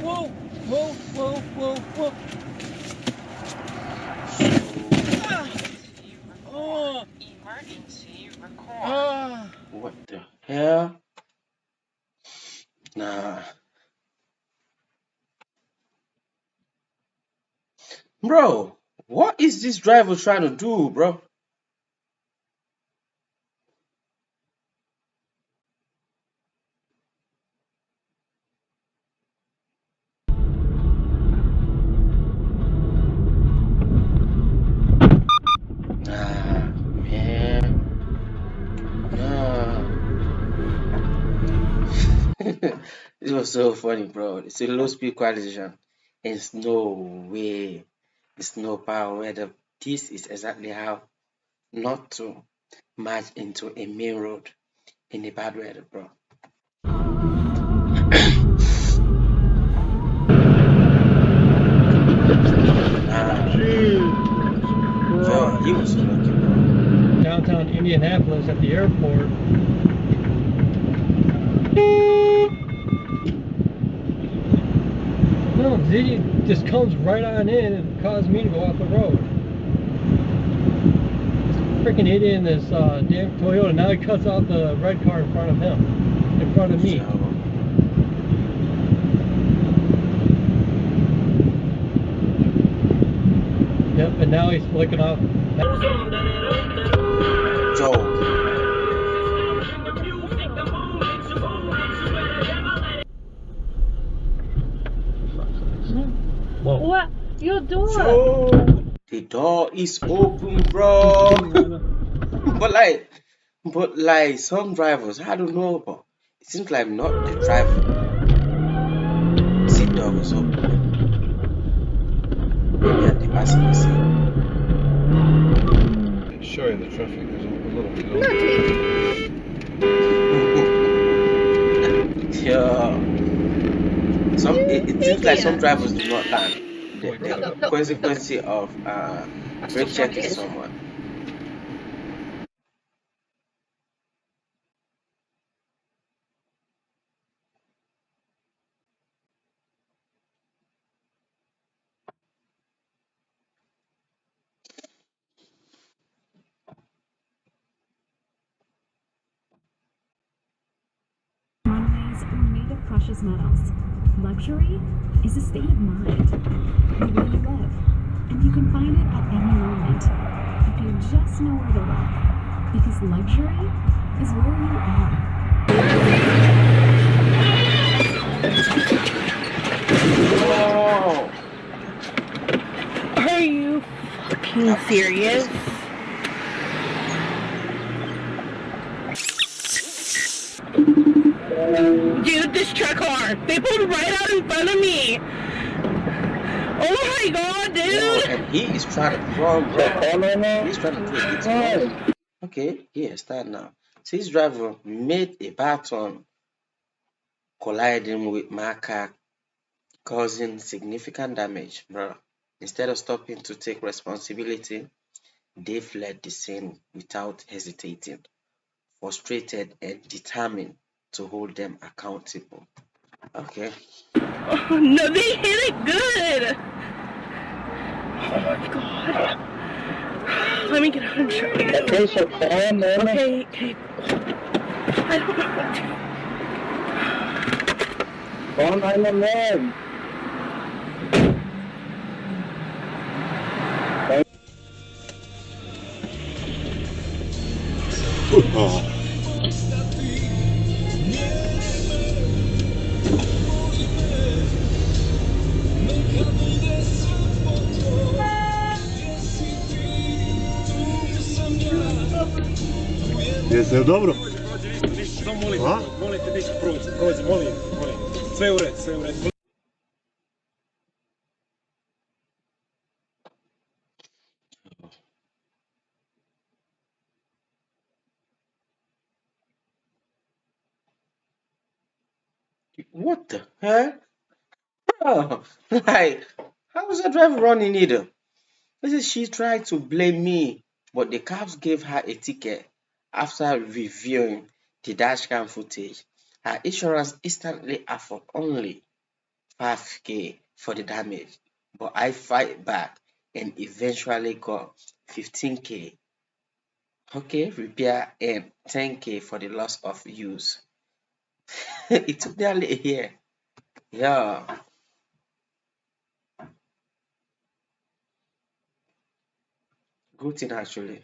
Whoa, whoa, whoa, whoa, whoa. Oh. Emergency record. What the hell? Nah. Bro, what is this driver trying to do, bro? Nah, man. Nah. This was so funny, bro. It's a low speed collision. It's no way. It's no power whether this is exactly how not to merge into a main road in a bad weather, bro. Yo, he was lucky, bro. Downtown Indianapolis at the airport. No, Z just comes right on in and caused me to go off the road. Freaking idiot in this damn Toyota. Now he cuts off the red car in front of him, in front of me. Yo. Yep, and now he's flicking off. Yo. Whoa. What you doing? Yo. The door is open, bro. but like some drivers, I don't know, but it seems like not the driver. Seat door was open. Maybe at the passenger seat. Showing the traffic is a little bit Yeah. It seems like some drivers do not learn the consequence of brake checking someone. Monorays are made of precious metals. Luxury is a state of mind, the way you live, and you can find it at any moment if you just know where to look. Because luxury is where you are. Oh. Are you fucking serious? Dude, this truck car. They pulled right out in front of me. Oh my god, dude. Yo, and he is trying to run, bro. He's trying to take it wrong. Okay, yeah, start now. So his driver made a bad turn, colliding with my car, causing significant damage, bro. Instead of stopping to take responsibility, they fled the scene without hesitating, frustrated and determined to hold them accountable. Okay. Oh, no, they hit it good. Oh my god. Let me get out and show you. Okay, so calm, man. Okay. I don't know what to. Call 911. Jeste dobro? Samo molim, A? molim te dečki prođi, molim. Sve u red. What the hell? Bro, like, how was the driver running either? She tried to blame me, but the cops gave her a ticket after reviewing the dashcam footage. Her insurance instantly offered only 5K for the damage, but I fight back and eventually got 15K. Okay, repair and 10K for the loss of use. It took nearly a year. Yeah. Good thing actually.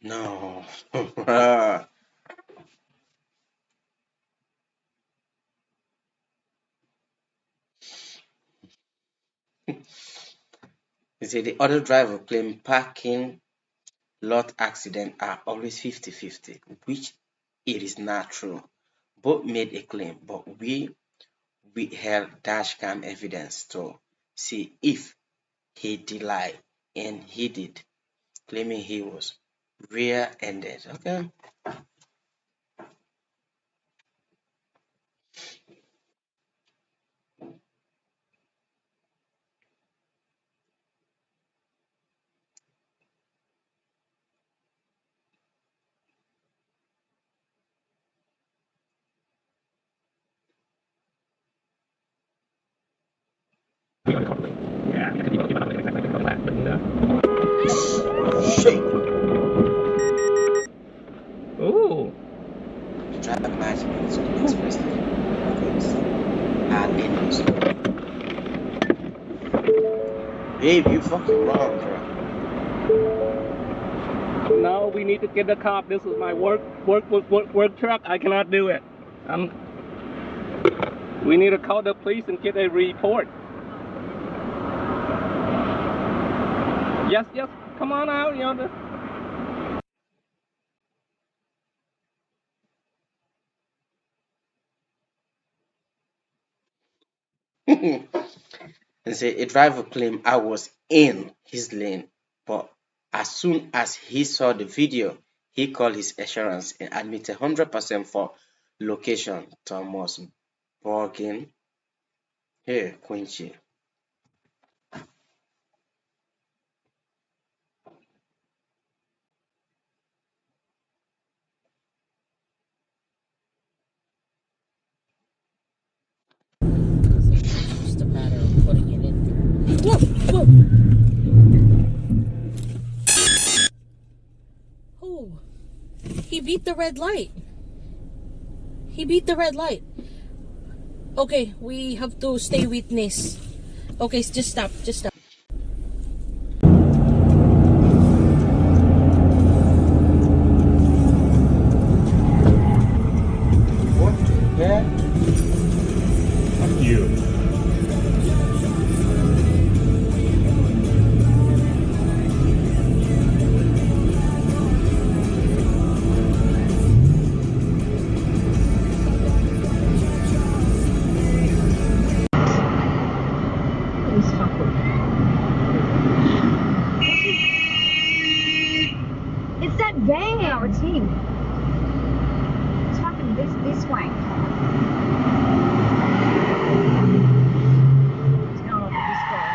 No. You see, the other driver claimed parking lot accidents are always 50-50, which it is not true. Both made a claim, but we held dashcam evidence to see if he did lie, and he did, claiming he was rear-ended. Okay. Shit. Ooh. The driver management expressly records are endless. Babe, you fucking wrong, bro. No, we need to get the cop. This is my work truck. I cannot do it. We need to call the police and get a report. Yes, yes. Come on out, you know. And say a driver claimed I was in his lane, but as soon as he saw the video, he called his assurance and admitted 100% for location. Thomas Borgin. Here, Quincy. It's just a matter of putting it in. Whoa, whoa. Oh, he beat the red light. He beat the red light. Okay, we have to stay witness. Okay, just stop, just stop. What the hell? Fuck you. It's that van. No, it's him. It's fucking this way. He's going over this guy.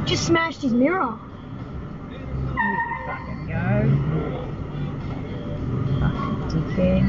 Just smashed his mirror. Here we fucking go. Fucking dickhead.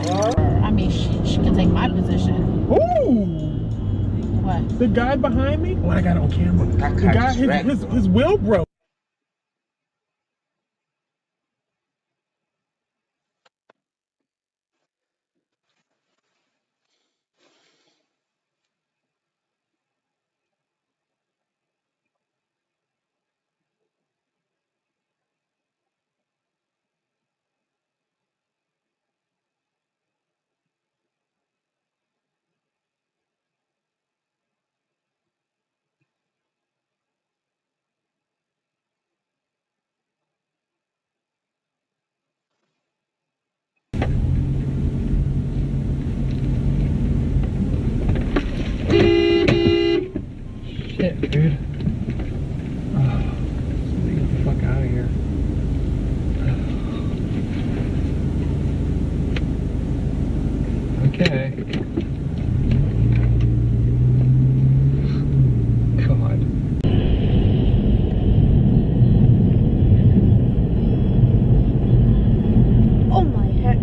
I mean, she can take my position. Ooh! What? The guy behind me? Oh, I got it on camera. That The car guy, just wrecked, bro. his wheel broke. Shit, dude. Oh, get the fuck out of here. Okay. God. Oh my heck.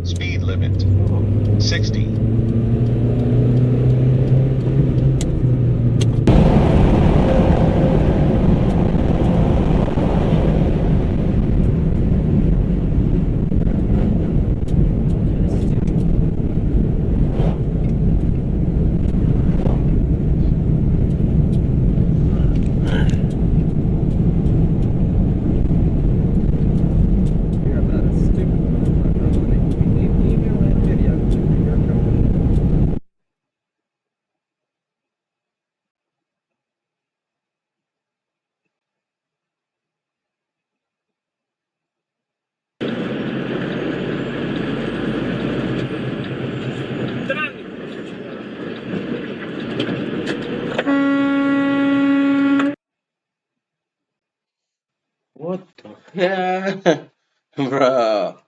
Speed limit 60. You're about as stupid motherfucker when they email that video to your company. What the hell? Bro.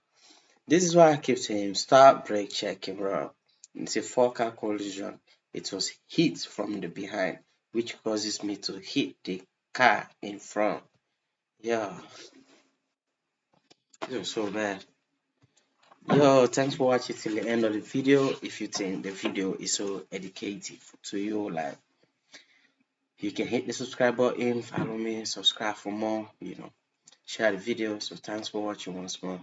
This is why I keep saying start brake checking, bro. It's a four-car collision. It was hit from the behind, which causes me to hit the car in front. Yeah, this was so bad. Yo, thanks for watching till the end of the video. If you think the video is so educative to you, like, you can hit the subscribe button, follow me, subscribe for more, share the video. So thanks for watching once more.